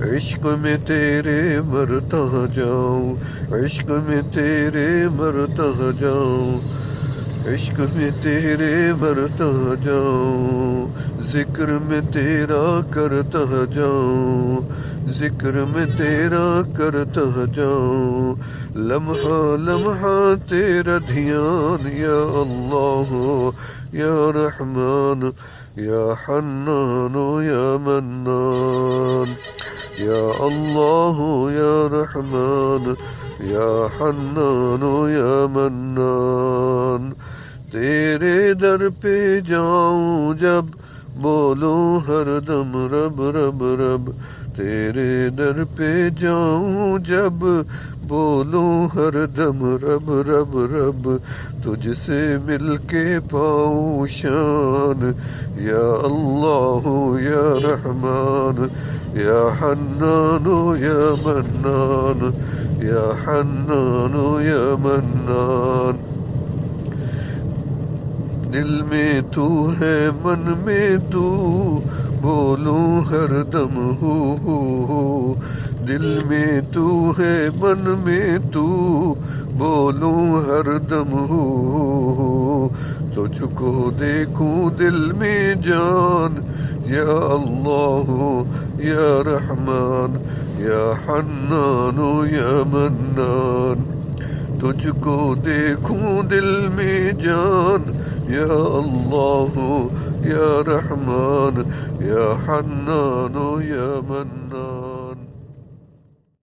عشق میں تیرے مرتا جاؤں، عشق میں تیرے مرتا جاؤں، عشق میں تیرے مرتا جاؤں، ذکر میں تیرا کرتا جاؤں، ذکر میں تیرا کرتا جاؤں، لمحہ لمحہ تیرا دھیان، یا اللہ یا رحمان یا حنان یا منان، یا اللہ یا رحمان یا حنان یا منان، تیرے در پہ جاؤں جب بولوں ہر دم رب رب رب، تیرے در پہ جاؤں جب بولوں ہر دم رب رب رب، تجھ سے مل کے پاؤں شان، یا اللہ یا رحمان یا حنان یا منان، یا حنان یا منان، دل میں تو ہے من میں تو، بولوں ہر دم ہو، دل میں تو ہے من میں تو، بولوں ہر دم ہو، تجھ کو دیکھوں دل میں جان، یا اللہ یا رحمان یا حنان یا منان، تجھ کو دیکھوں دل میں جان، یا اللہ یا رحمان یا حنان یا منان۔